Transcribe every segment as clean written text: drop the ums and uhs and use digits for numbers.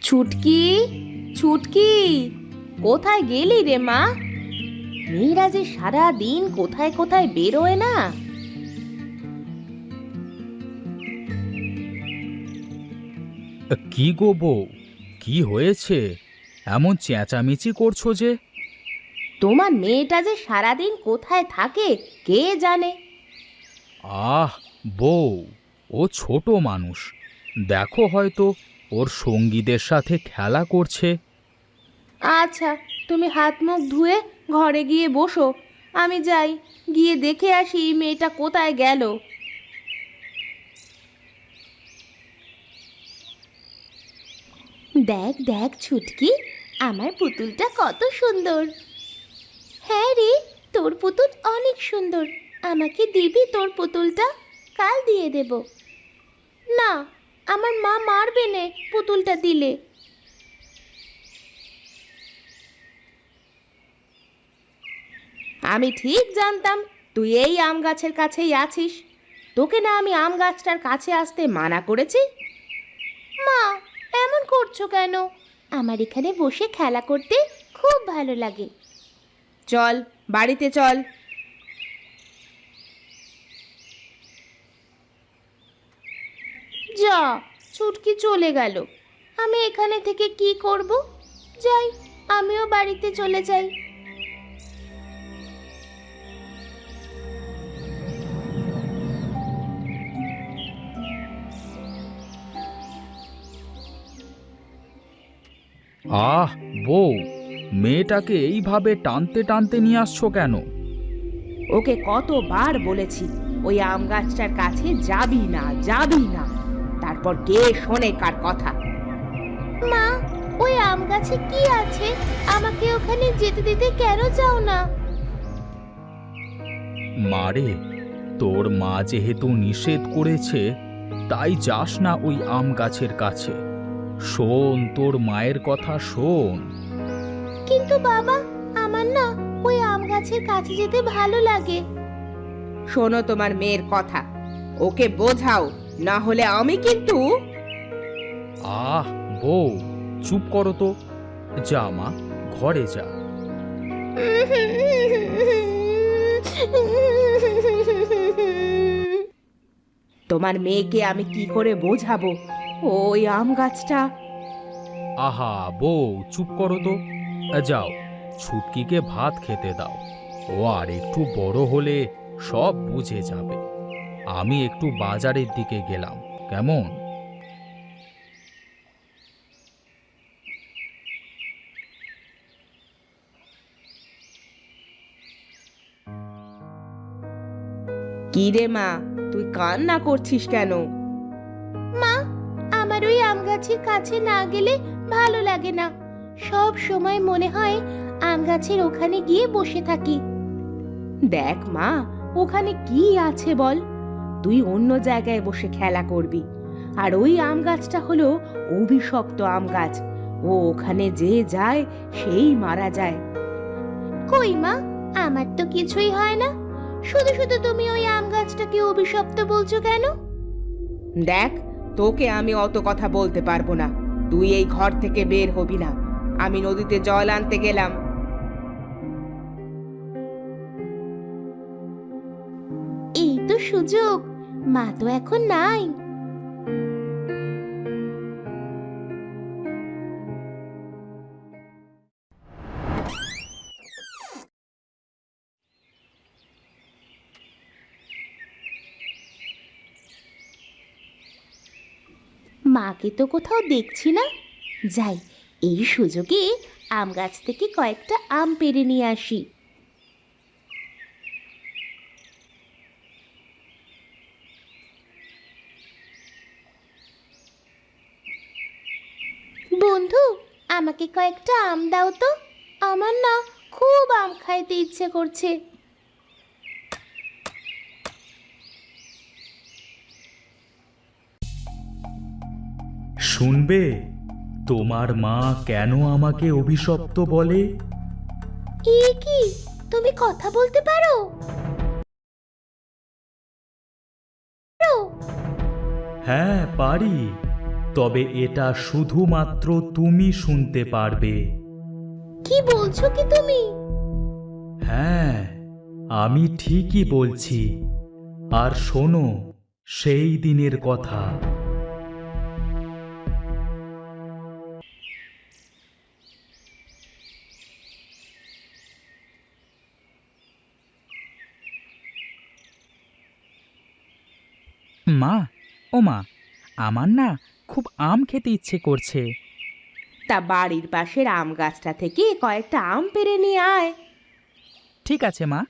ছুটকি, ছুটকি, কোথায় গেলি রে মা? মেয়েরা যে সারা দিন কোথায় কোথায় বেরোয় না। কি গো বউ, কি হয়েছে? এমন চেঁচামেচি করছো যে? তোমার মেয়েটা যে সারাদিন কোথায় থাকে কে জানে। আহ বউ, ও ছোট মানুষ, দেখো হয়তো ওর সঙ্গীদের সাথে খেলা করছে। আচ্ছা, তুমি হাত মুখ ধুয়ে ঘরে গিয়ে বসো, আমি যাই, গিয়ে দেখে আসি মেয়েটা কোথায় গেল। দেখ দেখ ছুটকি, আমার পুতুলটা কত সুন্দর। হ্যাঁ রে, তোর পুতুল অনেক সুন্দর। আমাকে দিবি তোর পুতুলটা? কাল দিয়ে দেব। না, আমার মা মারবে নে পুতুলটা দিলে। আমি ঠিক জানতাম তুই এই আম গাছের কাছেই আছিস। তোকে না আমি আম গাছটার কাছে আসতে মানা করেছি? মা, এমন করছো কেন? আমার এখানে বসে খেলা করতে খুব ভালো লাগে। চল, বাড়িতে চল। যা, ছুটকি চলে গেল। আমি এখানে থেকে কি করব? যাই, আমিও বাড়িতে চলে যাই। আহ বউ, মেয়েটাকে এইভাবে টানতে টানতে নিয়ে আসছো কেন? ওকে কতবার বলেছি ওই আম গাছটার কাছে যাবি না, যাবি না। তারপর কে শোনে কার কথা? মা, ওই আম গাছে কি আছে? আমাকে ওখানে যেতে দিতে কেন চাও না? মারে, তোর মা যেহেতু নিষেধ করেছে, তাই যাস না ওই আম গাছের কাছে। শোন, তোর মায়ের কথা শোন। কিন্তু বাবা, আমার না ওই আম গাছের কাছে যেতে ভালো লাগে। শোনো তোমার মেয়ের কথা, ওকে বোঝাও, না হলে আমি কিন্তু। আহ বউ, চুপ করো তো। যা মা, ঘরে যা। তোমার মেয়েকে আমি কি করে বোঝাবো? ওই আম গাছটা। আহা বউ, চুপ করো তো। যাও, ছুটকিকে ভাত খেতে দাও। ও আর একটু বড় হলে সব বুঝে যাবে। আমি একটু বাজারের দিকে গেলাম, কেমন? কি রে মা, তুই কান্না করছিস কেন? মা, আমার ওই আম গাছের কাছে না গেলে ভালো লাগে না। সব সময় মনে হয় আম গাছের ওখানে গিয়ে বসে থাকি। দেখ মা, ওখানে কি আছে বল? তুই অন্য জায়গায় বসে খেলা করবি। আর ওই আম গাছটা হলো অভিশপ্ত আম গাছ। ও ওখানে যে যায় সেই মারা যায়। কই মা, আমার তো কিছুই হয় না। শুধু শুধু তুমি ওই আম গাছটাকে অভিশপ্ত বলছো কেন? দেখ, তোকে আমি অত কথা বলতে পারবো না। তুই এই ঘর থেকে বের হবি না। আমি নদীতে জল আনতে গেলাম। এই তো সুযোগ, মা তো এখন নাই। মাকে তো কোথাও দেখছি না। যাই, এই সুযোগে আম গাছ থেকে কয়েকটা আম পেড়ে নিয়ে আসি। বন্ধু, আমাকে কয়েকটা আম দাও তো। আমার না খুব আম খাইতে ইচ্ছে করছে। শুনবে, তোমার মা কেন আমাকে অভিশপ্ত বলে? এ কি, তুমি কথা বলতে পারো? হ্যাঁ পারি। তবে এটা শুধুমাত্র তুমি শুনতে পারবে। কি বলছো কি তুমি? হ্যাঁ, আমি ঠিকই বলছি। আর শোনো সেই দিনের কথা। মা, ও মা, আমার না খুব আম খেতে ইচ্ছে করছে। তা বাড়ির পাশের আম গাছটা থেকে কয়েকটা আম পেড়ে নিয়ে আয়। ঠিক আছে মা।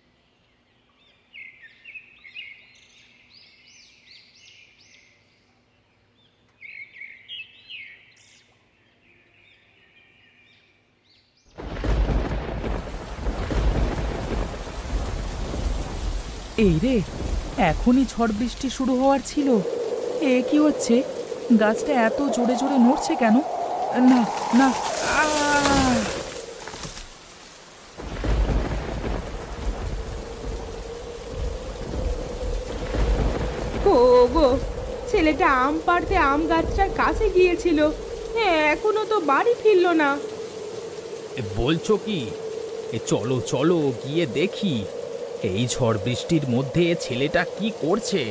এই রে, এখনই ঝড় বৃষ্টি শুরু হওয়ার ছিল। এ কি হচ্ছে? গাছটা এত জোরে জোরে নড়ছে কেন? না, না, আহ! ও গো, ছেলেটা আম পাড়তে আম গাছটার কাছে গিয়েছিল, এখনো তো বাড়ি ফিরলো না। বলছো কি? চলো চলো গিয়ে দেখি এই ঝড় বৃষ্টির মধ্যে ছেলেটা কি করছে।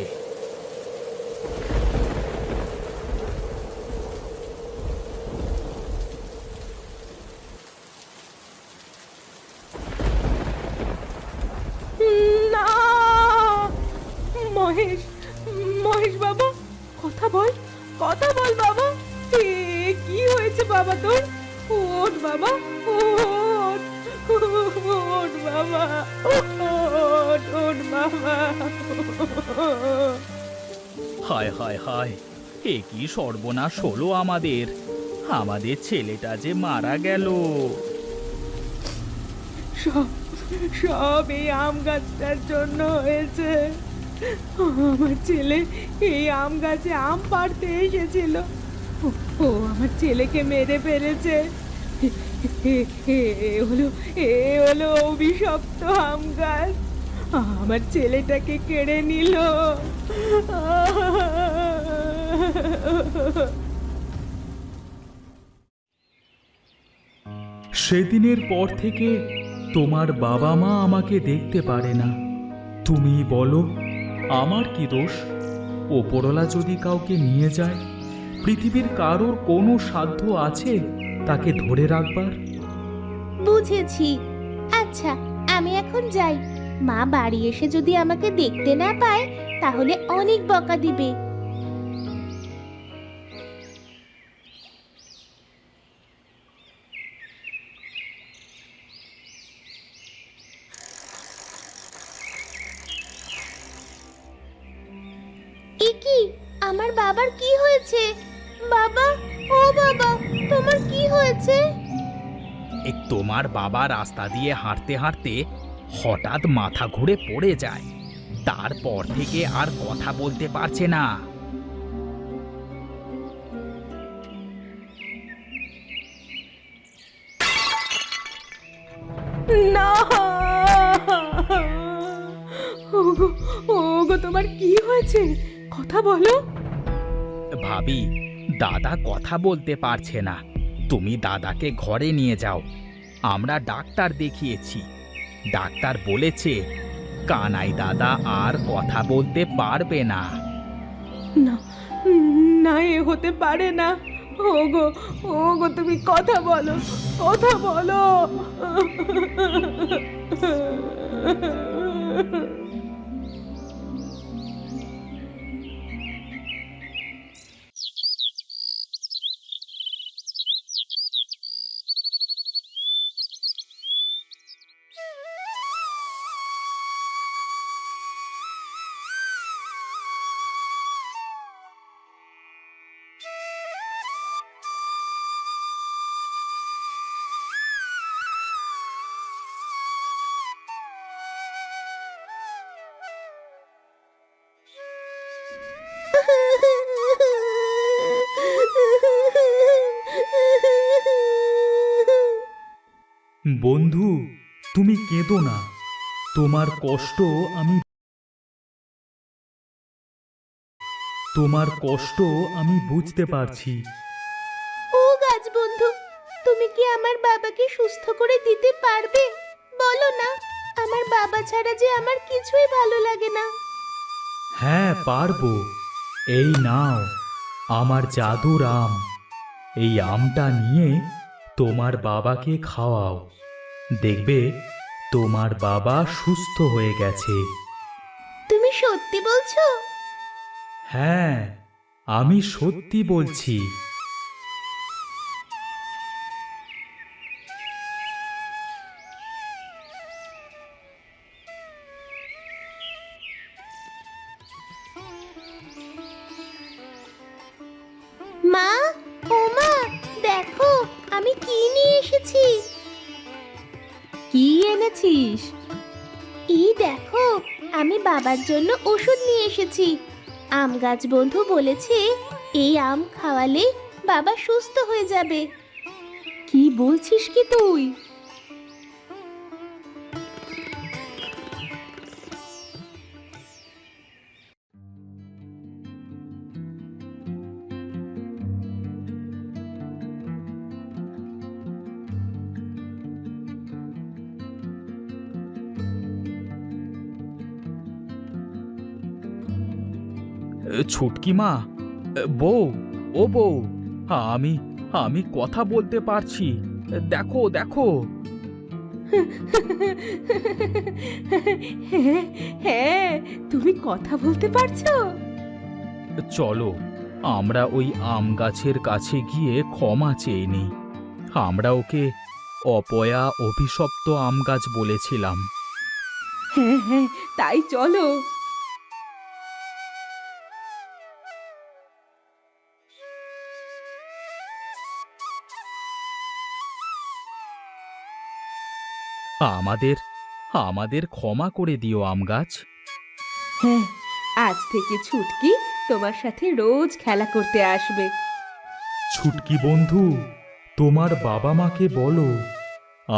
না, মহেশ, মহেশ বাবা, কথা বল, কথা বল বাবা। কি হয়েছে বাবা তোর? ওঠ বাবা, ওঠ, ওঠ বাবা, ওঠ, ওঠ বাবা। হায় হায় হায়, এ কি সর্বনাশ হলো আমাদের। আমাদের ছেলেটা যে মারা গেল। সব সব এই আম গাছটার জন্য হয়েছে। আমার ছেলে এই আম গাছে আম পাড়তে এসেছিল, ও আমার ছেলেকে মেরে ফেলেছে। এ হলো অভিশপ্ত আম গাছ, আমার ছেলেটাকে কেড়ে নিল। সেদিনের পর থেকে তোমার বাবা মা আমাকে দেখতে পারে না। তুমি বলো, আমার কি দোষ? ওপরওয়ালা যদি কাউকে নিয়ে যায়, পৃথিবীর কারোর কোনো সাধ্য আছে তাকে ধরে রাখবার? বুঝেছি। আচ্ছা, আমি এখন যাই। মা বাড়ি এসে যদি আমাকে দেখতে না পায় তাহলে অনেক বকা দিবে। কি, আমার বাবার কি হয়েছে? বাবা, ও বাবা, তোমার কি হয়েছে? তোমার বাবা রাস্তা দিয়ে হাঁটতে হাঁটতে হঠাৎ মাথা ঘুরে পড়ে যায়। তারপর থেকে আর কথা বলতে পারছে না। না, ওগো, ওগো, তোমার কি হয়েছে? কথা বলো। ভাবি, দাদা কথা বলতে পারছে না। তুমি দাদাকে ঘরে নিয়ে যাও। আমরা ডাক্তার দেখিয়েছি। ডাক্তার বলেছে কানাই দাদা আর কথা বলতে পারবে না। না, না, এ হতে পারে না। ওগো, ওগো, তুমি কথা বলো, কথা বলো। বন্ধু, তুমি কেঁদো না। তোমার কষ্ট আমি তোমার কষ্ট আমি বুঝতে পারছি। ও গাছ বন্ধু, তুমি কি আমার বাবাকে সুস্থ করে দিতে পারবে? বলো না, আমার বাবা ছাড়া যে আমার কিছুই ভালো লাগে না। হ্যাঁ, পারবো। এই নাও আমার জাদুর আম। এই আমটা নিয়ে তোমার বাবাকে খাওয়াও, দেখবে তোমার বাবা সুস্থ হয়ে গেছে। তুমি সত্যি বলছো? হ্যাঁ, আমি সত্যি বলছি। মা, ও মা, দেখো আমি কি নিয়ে এসেছি। কি এনেছিস? এই দেখো, আমি বাবার জন্য ওষুধ নিয়ে এসেছি। আম গাছ বন্ধু বলেছে এই আম খাওয়ালে বাবা সুস্থ হয়ে যাবে। কি বলছিস কি তুই? ছুটকি মা, বউ, ও বউ, আমি আমি কথা বলতে পারছি, দেখো দেখো। হ্যাঁ, তুমি কথা বলতে পারছো? চলো আমরা ওই আম গাছের কাছে গিয়ে ক্ষমা চেয়ে নিই। আমরা ওকে অপয়া অভিশপ্ত আম গাছ বলেছিলাম। হ্যাঁ হ্যাঁ, তাই চলো। আমাদের আমাদের ক্ষমা করে দিও আম গাছ। হ্যাঁ, আজ থেকে ছুটকি তোমার সাথে রোজ খেলা করতে আসবে। ছুটকি বন্ধু, তোমার বাবা মাকে বলো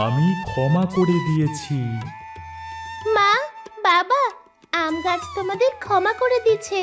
আমি ক্ষমা করে দিয়েছি। মা, বাবা, আম গাছ তোমাদের ক্ষমা করে দিচ্ছে।